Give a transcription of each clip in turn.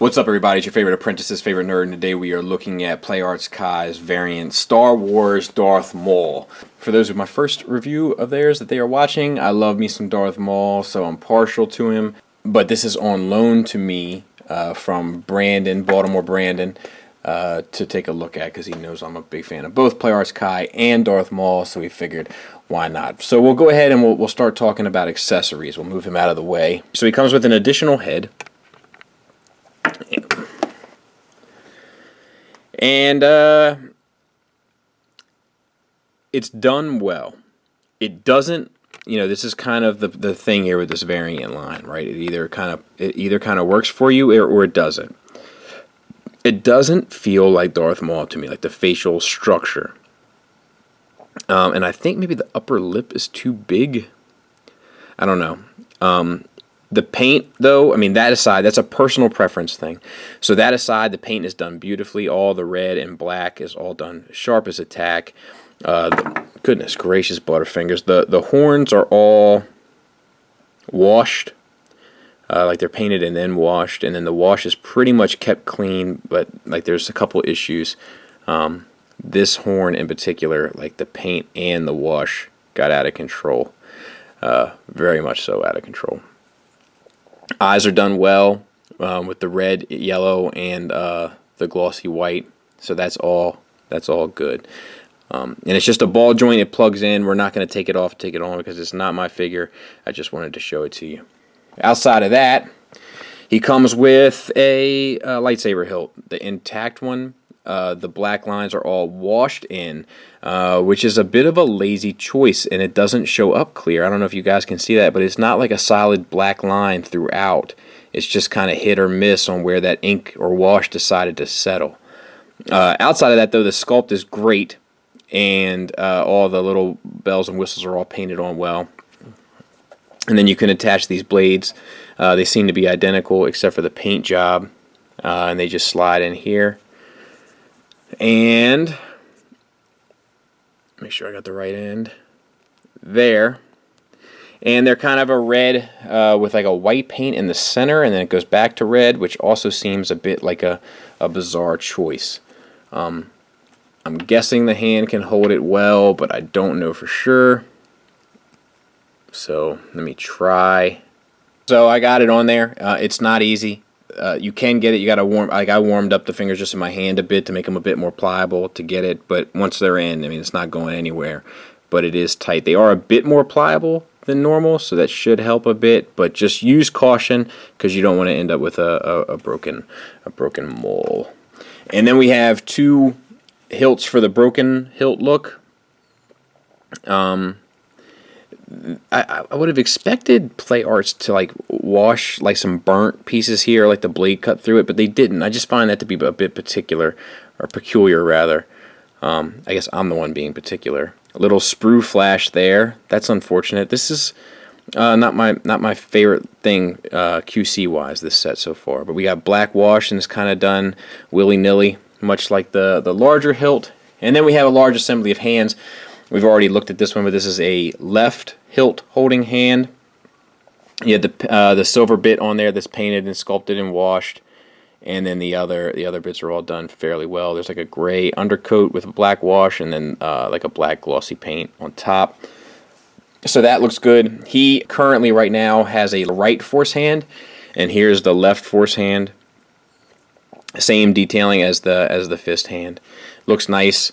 What's up, everybody? It's your favorite apprentice's favorite nerd, and today we are looking at PlayArts Kai's variant Star Wars Darth Maul. For those of my first review of theirs that they are watching, I love me some Darth Maul, so I'm partial to him. But this is on loan to me from Brandon, Baltimore Brandon, to take a look at, because he knows I'm a big fan of both PlayArts Kai and Darth Maul, so we figured, why not? So we'll go ahead and we'll start talking about accessories. We'll move him out of the way. So he comes with an additional head. And it's done well. It doesn't, this is kind of the thing here with this variant line, right? It either kind of works for you or it doesn't. It doesn't feel like Darth Maul to me, like the facial structure. And I think maybe the upper lip is too big. I don't know. The paint, though, I mean, that aside, that's a personal preference thing. So that aside, the paint is done beautifully. All the red and black is all done sharp as a tack. Goodness gracious, Butterfingers. The horns are all washed, like they're painted and then washed. And then the wash is pretty much kept clean, but like there's a couple issues. This horn in particular, like the paint and the wash got out of control. Very much so out of control. Eyes are done well with the red, yellow, and the glossy white. So that's all good. And it's just a ball joint. It plugs in. We're not going to take it off, take it on, because it's not my figure. I just wanted to show it to you. Outside of that, he comes with a lightsaber hilt, the intact one. The black lines are all washed in, which is a bit of a lazy choice, and it doesn't show up clear. I don't know if you guys can see that, but it's not like a solid black line throughout. It's just kind of hit or miss on where that ink or wash decided to settle. Outside of that, though, the sculpt is great, and all the little bells and whistles are all painted on well. And then you can attach these blades. They seem to be identical except for the paint job, and they just slide in here. And make sure I got the right end there. And they're kind of a red with like a white paint in the center, and then it goes back to red, which also seems a bit like a bizarre choice. I'm guessing the hand can hold it well, but I don't know for sure. So let me try. So I got it on there. It's not easy. You can get it. You got to warm. Like I warmed up the fingers just in my hand a bit to make them a bit more pliable to get it. But once they're in, I mean, it's not going anywhere. But it is tight. They are a bit more pliable than normal, so that should help a bit. But just use caution, because you don't want to end up with a broken mole. And then we have two hilts for the broken hilt look. I would have expected PlayArts to like wash like some burnt pieces here, like the blade cut through it, but they didn't. I just find that to be a bit particular, or peculiar rather. I guess I'm the one being particular. A little sprue flash there. That's unfortunate. This is not my favorite thing QC wise, this set so far. But we got black wash, and it's kind of done willy nilly, much like the larger hilt. And then we have a large assembly of hands. We've already looked at this one, but this is a left hilt holding hand. You have the silver bit on there that's painted and sculpted and washed, and then the other bits are all done fairly well. There's like a gray undercoat with a black wash, and then like a black glossy paint on top. So that looks good. He currently right now has a right force hand, and here's the left force hand. Same detailing as the fist hand. Looks nice.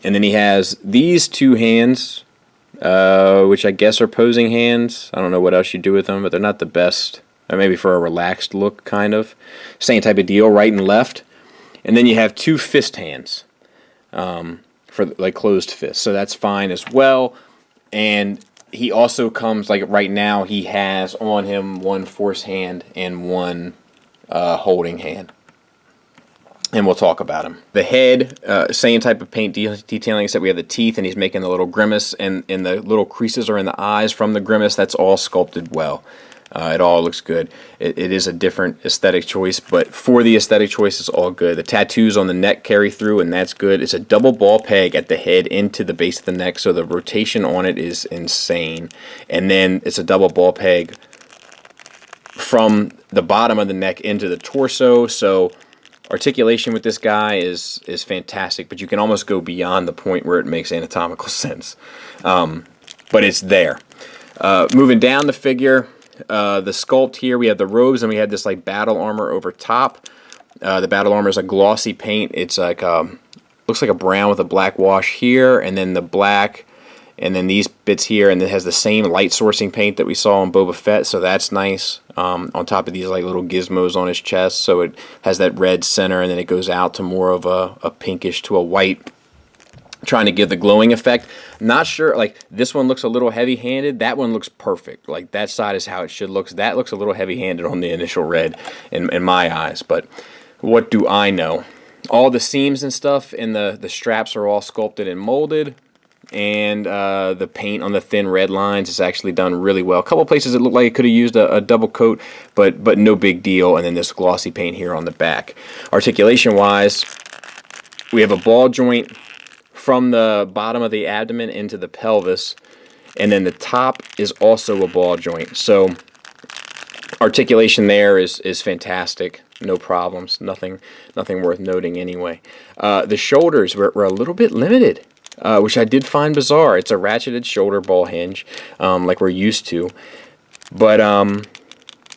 And then he has these two hands, which I guess are posing hands. I don't know what else you do with them, but they're not the best. Or maybe for a relaxed look, kind of. Same type of deal, right and left. And then you have two fist hands for like closed fists. So that's fine as well. And he also comes, like right now, he has on him one force hand and one holding hand. and we'll talk about him. The head, same type of paint detailing, except we have the teeth, and he's making the little grimace, and the little creases are in the eyes from the grimace. That's all sculpted well. It all looks good. It is a different aesthetic choice, but for the aesthetic choice, it's all good. The tattoos on the neck carry through, and that's good. It's a double ball peg at the head into the base of the neck, so the rotation on it is insane. And then it's a double ball peg from the bottom of the neck into the torso, so articulation with this guy is fantastic, but you can almost go beyond the point where it makes anatomical sense. But it's there. Moving down the figure, the sculpt here, we have the robes, and we have this like battle armor over top. The battle armor is a glossy paint. It's like looks like a brown with a black wash here, and then the black, and then these bits here, and it has the same light sourcing paint that we saw on Boba Fett, so that's nice. On top of these like little gizmos on his chest, so it has that red center, and then it goes out to more of a pinkish to a white, trying to give the glowing effect. Not sure, like this one looks a little heavy-handed, that one looks perfect. Like that side is how it should look. That looks a little heavy-handed on the initial red in my eyes, but what do I know? All the seams and stuff and the straps are all sculpted and molded. And the paint on the thin red lines is actually done really well. A couple places it looked like it could have used a double coat, but no big deal. And then this glossy paint here on the back. Articulation wise, we have a ball joint from the bottom of the abdomen into the pelvis, and then the top is also a ball joint. So articulation there is fantastic. No problems. Nothing worth noting anyway. The shoulders were a little bit limited. Which I did find bizarre. It's a ratcheted shoulder ball hinge, like we're used to, but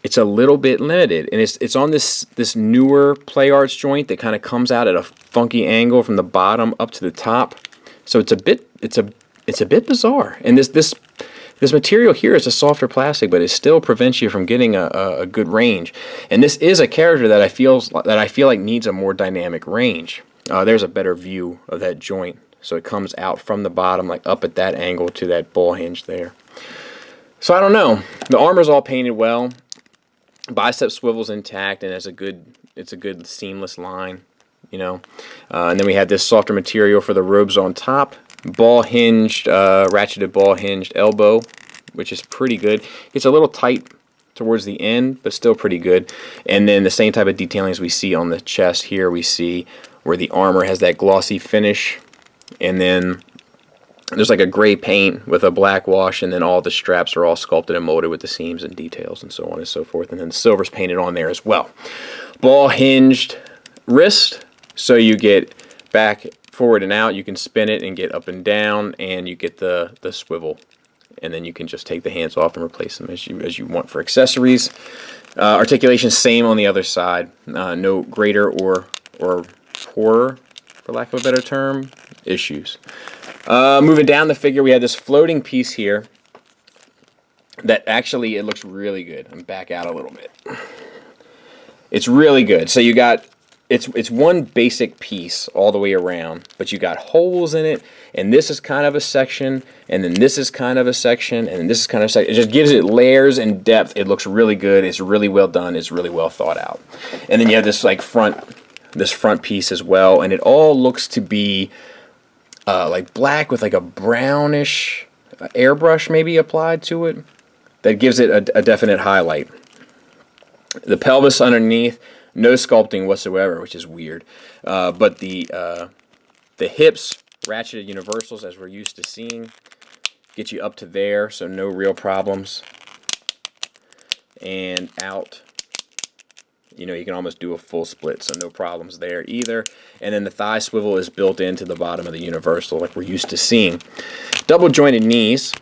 it's a little bit limited, and it's on this newer play arts joint that kind of comes out at a funky angle from the bottom up to the top. So it's a bit bizarre. And this material here is a softer plastic, but it still prevents you from getting a good range. And this is a character that I feel like needs a more dynamic range. There's a better view of that joint. So it comes out from the bottom, like up at that angle to that ball hinge there. So I don't know. The armor's all painted well. Bicep swivel's intact, and it's a good seamless line, you know. And then we have this softer material for the robes on top. Ball hinged, ratcheted ball hinged elbow, which is pretty good. It's a little tight towards the end, but still pretty good. And then the same type of detailing as we see on the chest here, we see where the armor has that glossy finish. And then there's like a gray paint with a black wash, and then all the straps are all sculpted and molded with the seams and details and so on and so forth. And then the silver's painted on there as well. Ball hinged wrist, so you get back, forward, and out. You can spin it and get up and down, and you get the swivel. And then you can just take the hands off and replace them as you want for accessories. Articulation, same on the other side. No greater or poorer, for lack of a better term, issues. Moving down the figure, we have this floating piece here that actually, it looks really good. I'm back out a little bit. It's really good. So you got, it's one basic piece all the way around, but you got holes in it, and this is kind of a section, and then this is kind of a section, and then this is kind of a section. It just gives it layers and depth. It looks really good. It's really well done. It's really well thought out. And then you have this like front piece as well, and it all looks to be like black with like a brownish airbrush maybe applied to it that gives it a definite highlight. The pelvis underneath, no sculpting whatsoever, which is weird, but the hips, ratcheted universals as we're used to seeing, get you up to there, so no real problems. And out, you know, you can almost do a full split, so no problems there either. And then the thigh swivel is built into the bottom of the universal like we're used to seeing. Double jointed knees,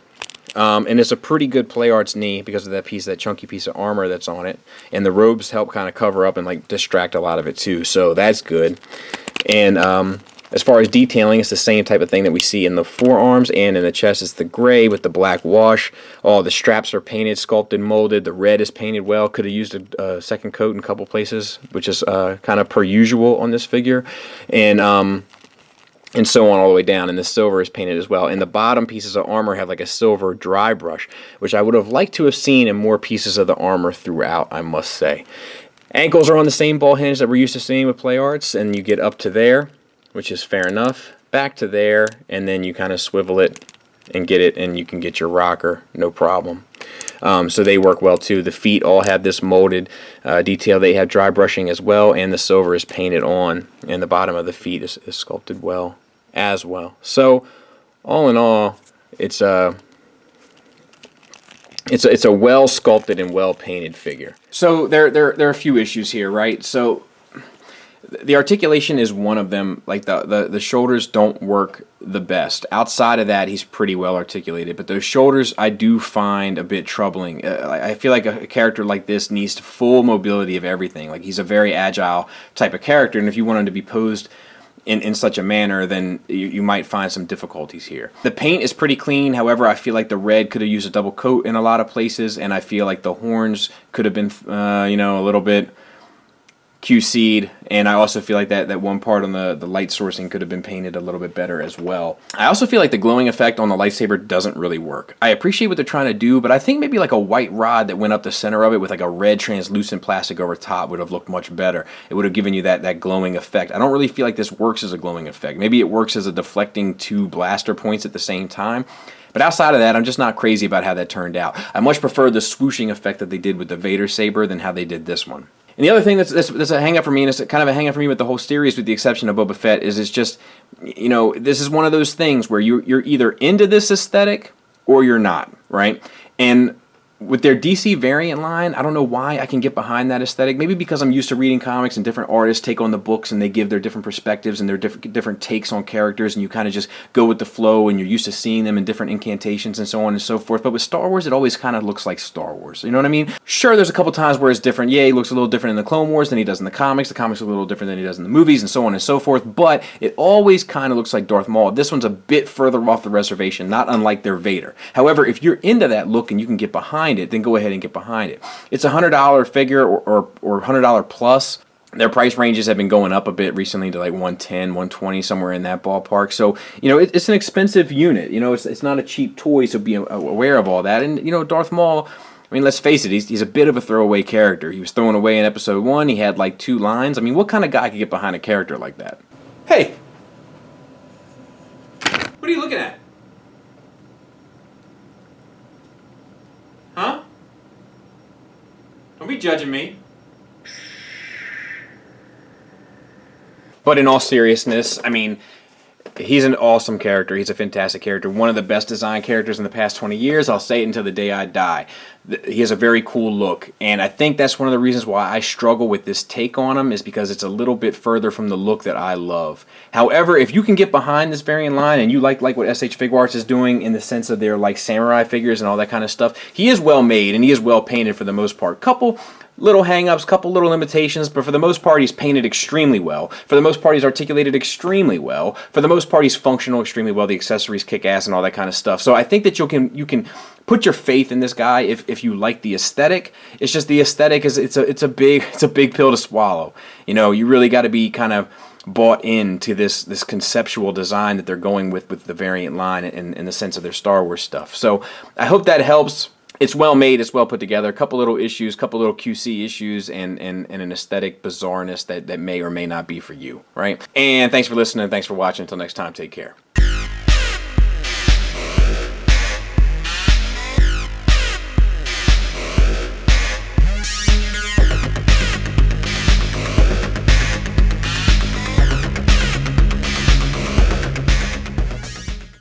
and it's a pretty good play arts knee because of that chunky piece of armor that's on it. And the robes help kind of cover up and like distract a lot of it too, so that's good. And as far as detailing, it's the same type of thing that we see in the forearms and in the chest. It's the gray with the black wash. All the straps are painted, sculpted, molded. The red is painted well. Could have used a second coat in a couple places, which is kind of per usual on this figure. And so on all the way down. And the silver is painted as well. And the bottom pieces of armor have like a silver dry brush, which I would have liked to have seen in more pieces of the armor throughout, I must say. Ankles are on the same ball hinge that we're used to seeing with play arts, and you get up to there, which is fair enough, back to there, and then you kind of swivel it and get it, and you can get your rocker, no problem. So they work well too. The feet all have this molded detail. They have dry brushing as well, and the silver is painted on, and the bottom of the feet is sculpted well as well. So all in all, it's a well sculpted and well painted figure. So there are a few issues here, right? So the articulation is one of them. Like the shoulders don't work the best. Outside of that, he's pretty well articulated, but those shoulders I do find a bit troubling. I feel like a character like this needs full mobility of everything. Like he's a very agile type of character, and if you want him to be posed in such a manner, then you might find some difficulties here. The paint is pretty clean. However, I feel like the red could have used a double coat in a lot of places, and I feel like the horns could have been, a little bit QC'd, and I also feel like that one part on the light sourcing could have been painted a little bit better as well. I also feel like the glowing effect on the lightsaber doesn't really work. I appreciate what they're trying to do, but I think maybe like a white rod that went up the center of it with like a red translucent plastic over top would have looked much better. It would have given you that glowing effect. I don't really feel like this works as a glowing effect. Maybe it works as a deflecting two blaster points at the same time. But outside of that, I'm just not crazy about how that turned out. I much prefer the swooshing effect that they did with the Vader saber than how they did this one. And the other thing that's a hang-up for me, and it's kind of a hang-up for me with the whole series with the exception of Boba Fett, is it's just, this is one of those things where you're either into this aesthetic or you're not, right? And with their DC variant line, I don't know why I can get behind that aesthetic. Maybe because I'm used to reading comics and different artists take on the books and they give their different perspectives and their different takes on characters, and you kind of just go with the flow and you're used to seeing them in different incantations and so on and so forth. But with Star Wars, it always kind of looks like Star Wars. You know what I mean? Sure, there's a couple times where it's different. Yeah, he looks a little different in the Clone Wars than he does in the comics. The comics are a little different than he does in the movies and so on and so forth. But it always kind of looks like Darth Maul. This one's a bit further off the reservation, not unlike their Vader. However, if you're into that look and you can get behind it, then go ahead and get behind it. It's a $100 figure or $100 plus. Their price ranges have been going up a bit recently to like 110, 120, somewhere in that ballpark. So, it's an expensive unit. It's not a cheap toy, so be aware of all that. And, Darth Maul, I mean, let's face it, he's a bit of a throwaway character. He was thrown away in episode 1. He had like 2 lines. I mean, what kind of guy could get behind a character like that? Hey! What are you looking at? Huh? Don't be judging me. But in all seriousness, I mean, he's an awesome character. He's a fantastic character. One of the best designed characters in the past 20 years. I'll say it until the day I die. He has a very cool look. And I think that's one of the reasons why I struggle with this take on him, is because it's a little bit further from the look that I love. However, if you can get behind this variant line and you like what SH Figuarts is doing in the sense of their like samurai figures and all that kind of stuff, he is well made and he is well painted for the most part. Couple little hang-ups, couple little limitations, but for the most part he's painted extremely well. For the most part he's articulated extremely well. For the most part he's functional extremely well. The accessories kick ass and all that kind of stuff. So I think that you can put your faith in this guy if you like the aesthetic. It's just the aesthetic is it's a big pill to swallow. You really got to be kind of bought into this conceptual design that they're going with the variant line and in the sense of their Star Wars stuff. So I hope that helps. It's well made, it's well put together. A couple little issues, couple little QC issues, and an aesthetic bizarreness that may or may not be for you, right? And thanks for listening. Thanks for watching. Until next time, take care.